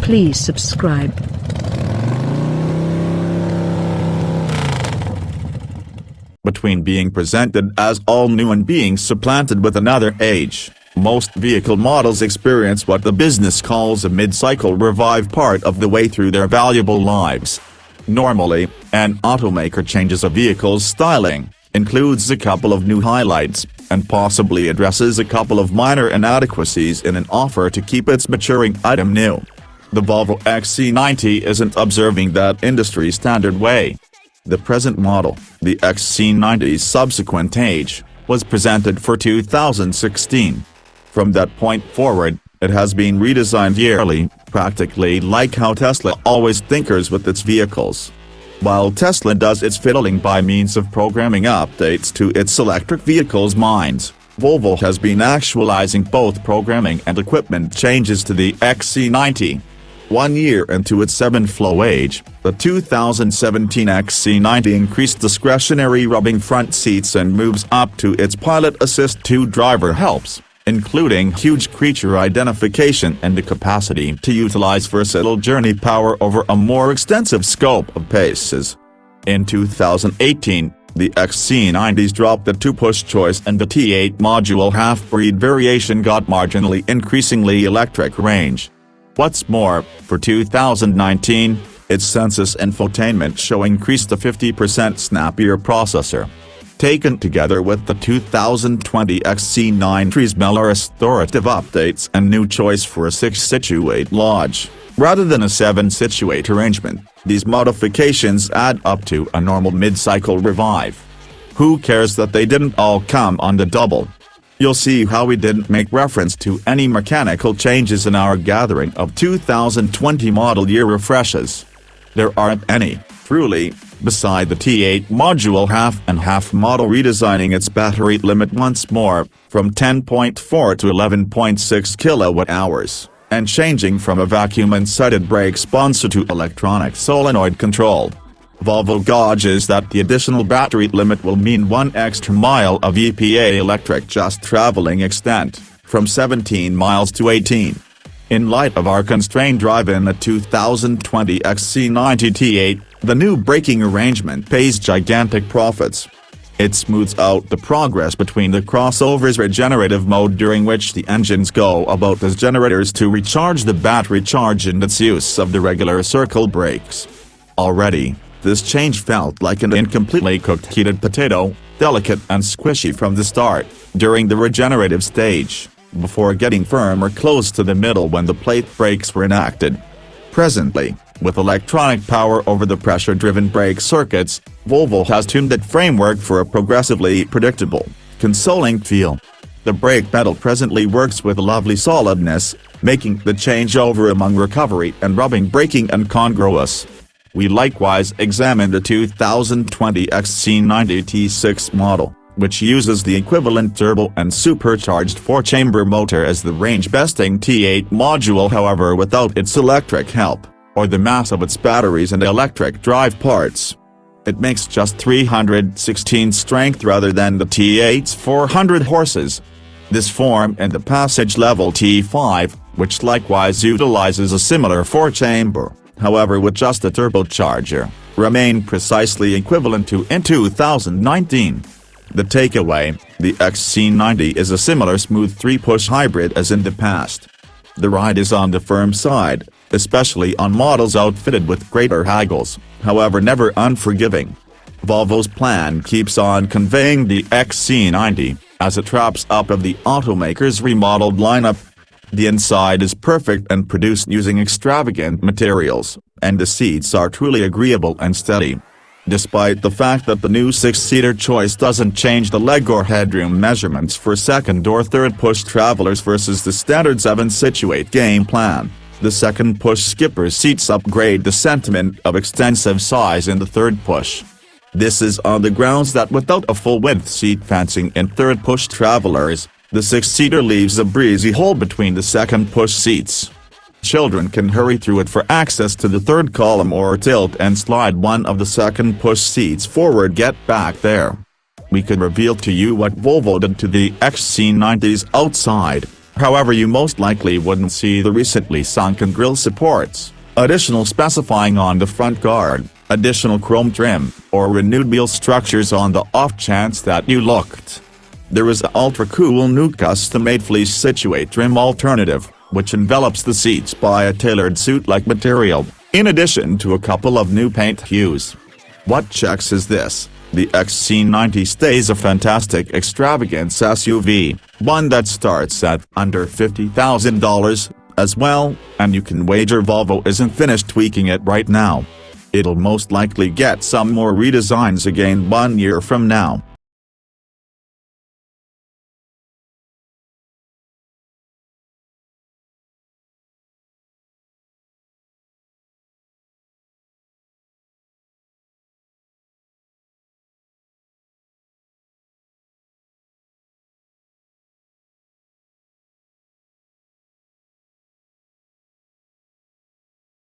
Please subscribe. Between being presented as all new and being supplanted with another age, most vehicle models experience what the business calls a mid-cycle revive part of the way through their valuable lives. Normally, an automaker changes a vehicle's styling, includes a couple of new highlights, and possibly addresses a couple of minor inadequacies in an offer to keep its maturing item new. The Volvo Xc90 isn't observing that industry standard way. The present model, the Xc90's subsequent age, was presented for 2016. From that point forward, it has been redesigned yearly, practically like how Tesla always tinkers with its vehicles. While Tesla does its fiddling by means of programming updates to its electric vehicles' minds, Volvo has been actualizing both programming and equipment changes to the Xc90. 1 year into its 7-flow age, the 2017 Xc90 increased discretionary rubbing front seats and moves up to its Pilot Assist 2 driver helps, including huge creature identification and the capacity to utilize versatile journey power over a more extensive scope of paces. In 2018, the Xc90s dropped the 2-push choice and the T8 module half-breed variation got marginally increasingly electric range. What's more, for 2019, its Sensus infotainment show increased a 50% snappier processor. Taken together with the 2020 Xc90's more restorative updates and new choice for a 6-situate lodge, rather than a 7-situate arrangement, these modifications add up to a normal mid-cycle revive. Who cares that they didn't all come on the double? You'll see how we didn't make reference to any mechanical changes in our gathering of 2020 model year refreshes. There aren't any, truly, beside the T8 module half-and-half model redesigning its battery limit once more, from 10.4 to 11.6 kWh, and changing from a vacuum-inside brake sponsor to electronic solenoid control. Volvo gauges that the additional battery limit will mean 1 extra mile of EPA electric just traveling extent, from 17 miles to 18. In light of our constrained drive in the 2020 Xc90 T8, the new braking arrangement pays gigantic profits. It smooths out the progress between the crossover's regenerative mode during which the engines go about as generators to recharge the battery charge and its use of the regular circle brakes. Already, this change felt like an incompletely cooked heated potato, delicate and squishy from the start, during the regenerative stage, before getting firm or close to the middle when the plate brakes were enacted. Presently, with electronic power over the pressure-driven brake circuits, Volvo has tuned that framework for a progressively predictable, consoling feel. The brake pedal presently works with lovely solidness, making the changeover among recovery and rubbing braking incongruous. We likewise examined the 2020 Xc90 T6 model, which uses the equivalent turbo and supercharged 4-chamber motor as the range-besting T8 module, however without its electric help, or the mass of its batteries and electric drive parts. It makes just 316 strength rather than the T8's 400 horses. This form and the passage level T5, which likewise utilizes a similar 4-chamber, however with just a turbocharger, remain precisely equivalent to in 2019. The takeaway, the Xc90 is a similar smooth 3-push hybrid as in the past. The ride is on the firm side, especially on models outfitted with greater haggles, however never unforgiving. Volvo's plan keeps on conveying the Xc90, as it wraps up of the automaker's remodeled lineup. The inside is perfect and produced using extravagant materials, and the seats are truly agreeable and steady. Despite the fact that the new 6-seater choice doesn't change the leg or headroom measurements for second or third push travelers versus the standard 7-situate game plan, the second push skipper seats upgrade the sentiment of extensive size in the third push. This is on the grounds that without a full-width seat fencing in third push travelers, the 6-seater leaves a breezy hole between the second push seats. Children can hurry through it for access to the third column or tilt and slide one of the second push seats forward. Get back there. We could reveal to you what Volvo did to the Xc90's outside, However, you most likely wouldn't see the recently sunken grille supports, additional specifying on the front guard, additional chrome trim, or renewed wheel structures on the off chance that you looked. There is an ultra-cool new custom-made fleece situate trim alternative, which envelops the seats by a tailored suit-like material, in addition to a couple of new paint hues. What checks is this? The Xc90 stays a fantastic extravagance SUV, one that starts at under $50,000, as well, and you can wager Volvo isn't finished tweaking it right now. It'll most likely get some more redesigns again 1 year from now.